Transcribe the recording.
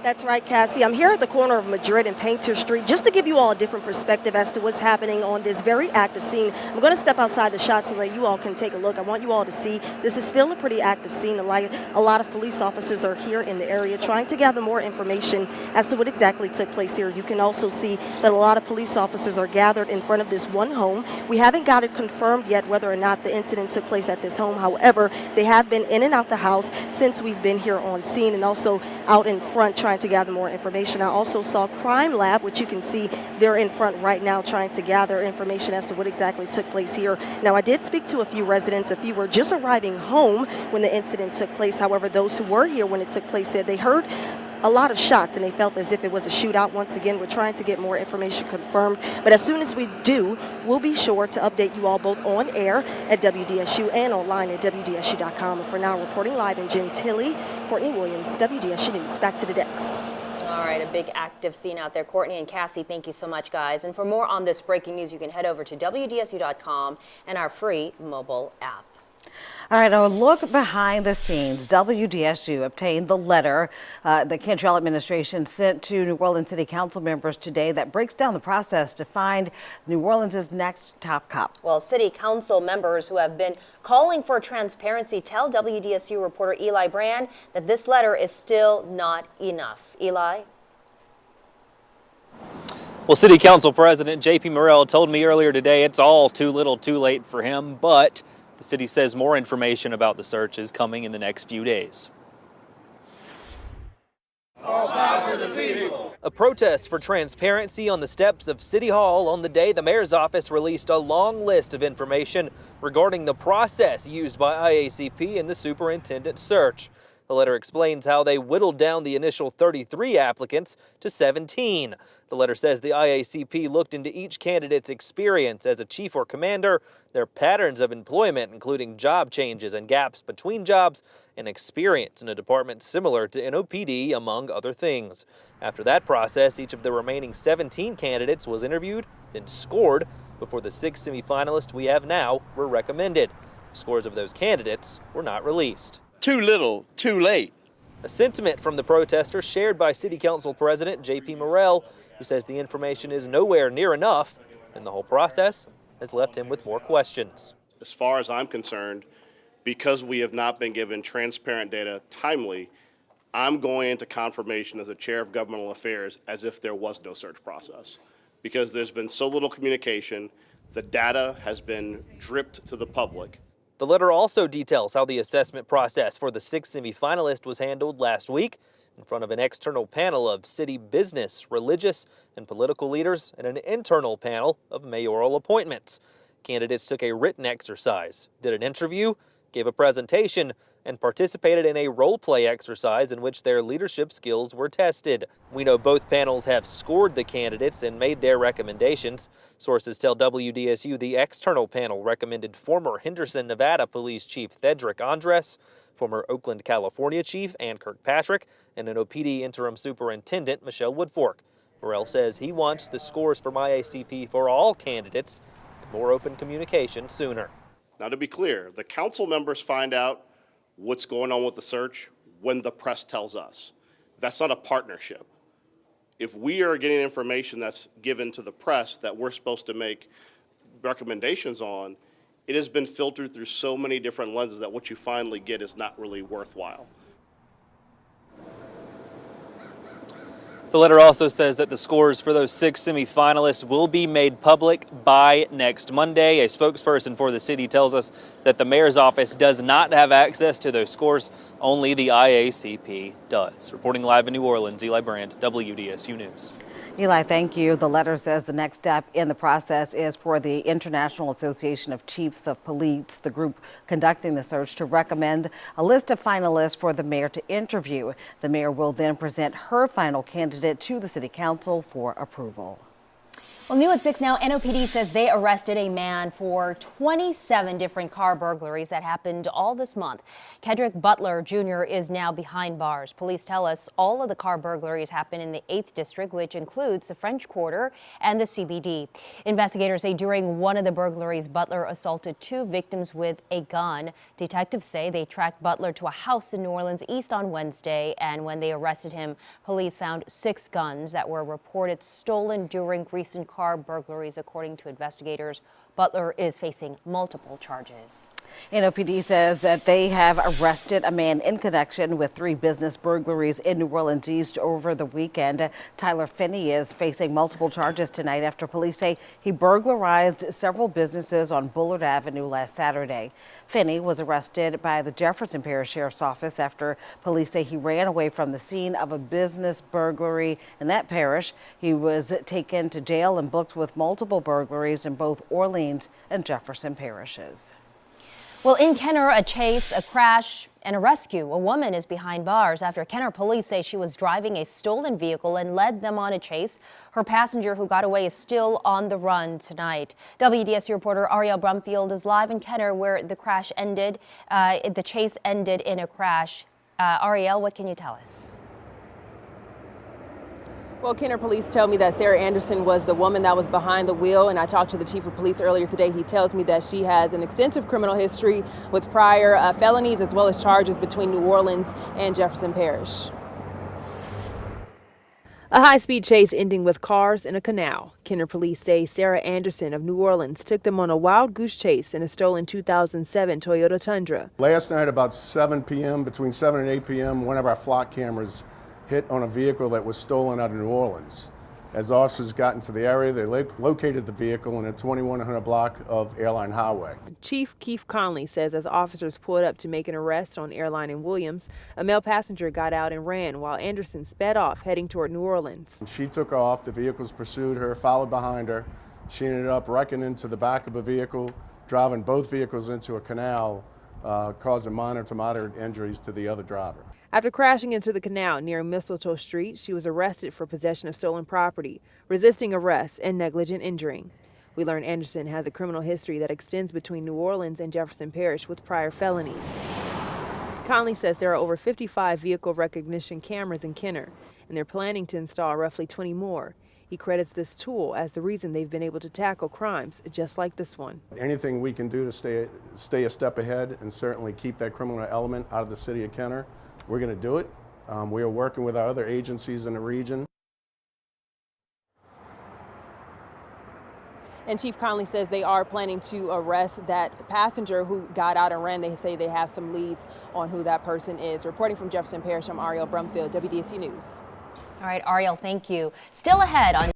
That's right, Cassie. I'm here at the corner of Madrid and Painter Street just to give you all a different perspective as to what's happening on this very active scene. I'm going to step outside the shot so that you all can take a look. I want you all to see this is still a pretty active scene. A lot of police officers are here in the area trying to gather more information as to what exactly took place here. You can also see that a lot of police officers are gathered in front of this one home. We haven't got it confirmed yet whether or not the incident took place at this home. However, they have been in and out the house since we've been here on scene and also out in front trying to gather more information. I also saw Crime Lab, which you can see they're in front right now trying to gather information as to what exactly took place here. Now, I did speak to a few residents. A few were just arriving home when the incident took place. However, those who were here when it took place said they heard a lot of shots and they felt as if it was a shootout. Once again, we're trying to get more information confirmed, but as soon as we do, we'll be sure to update you all both on air at WDSU and online at WDSU.com. And for now, reporting live in Gentilly, Courtney Williams, WDSU News. Back to the decks. All right, a big active scene out there. Courtney and Cassie, thank you so much, guys. And for more on this breaking news, you can head over to WDSU.com and our free mobile app. All right, a look behind the scenes. WDSU obtained the letter the Cantrell administration sent to New Orleans City Council members today that breaks down the process to find New Orleans' next top cop. Well, City Council members who have been calling for transparency tell WDSU reporter Eli Brand that this letter is still not enough. Eli? Well, City Council President J.P. Morrell told me earlier today it's all too little too late for him, but the city says more information about the search is coming in the next few days. All power to the people. A protest for transparency on the steps of City Hall on the day the mayor's office released a long list of information regarding the process used by IACP in the superintendent search. The letter explains how they whittled down the initial 33 applicants to 17. The letter says the IACP looked into each candidate's experience as a chief or commander, their patterns of employment, including job changes and gaps between jobs, and experience in a department similar to NOPD, among other things. After that process, each of the remaining 17 candidates was interviewed, then scored, before the 6 semifinalists we have now were recommended. Scores of those candidates were not released. Too little, too late. A sentiment from the protesters shared by City Council President J.P. Morrell, who says the information is nowhere near enough, and the whole process has left him with more questions. As far as I'm concerned, because we have not been given transparent data timely, I'm going into confirmation as the chair of governmental affairs as if there was no search process. Because there's been so little communication, the data has been dripped to the public. The letter also details how the assessment process for the 6 semifinalists was handled last week in front of an external panel of city business, religious, and political leaders and an internal panel of mayoral appointments. Candidates took a written exercise, did an interview, gave a presentation, and participated in a role-play exercise in which their leadership skills were tested. We know both panels have scored the candidates and made their recommendations. Sources tell WDSU the external panel recommended former Henderson, Nevada Police Chief Thedrick Andres, former Oakland, California Chief Ann Kirkpatrick, and an OPD Interim Superintendent Michelle Woodfork. Morrell says he wants the scores from IACP for all candidates and more open communication sooner. Now, to be clear, the council members find out what's going on with the search when the press tells us. That's not a partnership. If we are getting information that's given to the press that we're supposed to make recommendations on, it has been filtered through so many different lenses that what you finally get is not really worthwhile. The letter also says that the scores for those 6 semifinalists will be made public by next Monday. A spokesperson for the city tells us that the mayor's office does not have access to those scores. Only the IACP does. Reporting live in New Orleans, Eli Brandt, WDSU News. Eli, thank you. The letter says the next step in the process is for the International Association of Chiefs of Police, the group conducting the search, to recommend a list of finalists for the mayor to interview. The mayor will then present her final candidate to the city council for approval. Well, new at 6 now, NOPD says they arrested a man for 27 different car burglaries that happened all this month. Kedrick Butler Jr. is now behind bars. Police tell us all of the car burglaries happened in the 8th District, which includes the French Quarter and the CBD. Investigators say during one of the burglaries, Butler assaulted 2 victims with a gun. Detectives say they tracked Butler to a house in New Orleans East on Wednesday, and when they arrested him, police found 6 guns that were reported stolen during recent car burglaries. According to investigators, Butler is facing multiple charges. NOPD says that they have arrested a man in connection with 3 business burglaries in New Orleans East over the weekend. Tyler Finney is facing multiple charges tonight after police say he burglarized several businesses on Bullard Avenue last Saturday. Finney was arrested by the Jefferson Parish Sheriff's Office after police say he ran away from the scene of a business burglary in that parish. He was taken to jail and booked with multiple burglaries in both Orleans and Jefferson parishes. Well, in Kenner, a chase, a crash, and a rescue. A woman is behind bars after Kenner police say she was driving a stolen vehicle and led them on a chase. Her passenger who got away is still on the run tonight. WDSU reporter Ariel Brumfield is live in Kenner where the crash ended. The chase ended in a crash. Ariel, what can you tell us? Well, Kenner police tell me that Sarah Anderson was the woman that was behind the wheel, and I talked to the chief of police earlier today. He tells me that she has an extensive criminal history with prior felonies as well as charges between New Orleans and Jefferson Parish. A high-speed chase ending with cars in a canal. Kenner police say Sarah Anderson of New Orleans took them on a wild goose chase in a stolen 2007 Toyota Tundra. Last night about 7 p.m., between 7 and 8 p.m., one of our flock cameras hit on a vehicle that was stolen out of New Orleans. As officers got into the area, they located the vehicle in a 2100 block of Airline Highway. Chief Keith Conley says as officers pulled up to make an arrest on Airline and Williams, a male passenger got out and ran while Anderson sped off heading toward New Orleans. She took off, the vehicles pursued her, followed behind her. She ended up wrecking into the back of a vehicle, driving both vehicles into a canal, causing minor to moderate injuries to the other driver. After crashing into the canal near Mistletoe Street, she was arrested for possession of stolen property, resisting arrest, and negligent injuring. We learned Anderson has a criminal history that extends between New Orleans and Jefferson Parish with prior felonies. Conley says there are over 55 vehicle recognition cameras in Kenner, and they're planning to install roughly 20 more. He credits this tool as the reason they've been able to tackle crimes just like this one. Anything we can do to stay a step ahead and certainly keep that criminal element out of the city of Kenner, we're going to do it. We are working with our other agencies in the region. And Chief Conley says they are planning to arrest that passenger who got out and ran. They say they have some leads on who that person is. Reporting from Jefferson Parish, I'm Ariel Brumfield, WDSU News. All right, Ariel, thank you. Still ahead on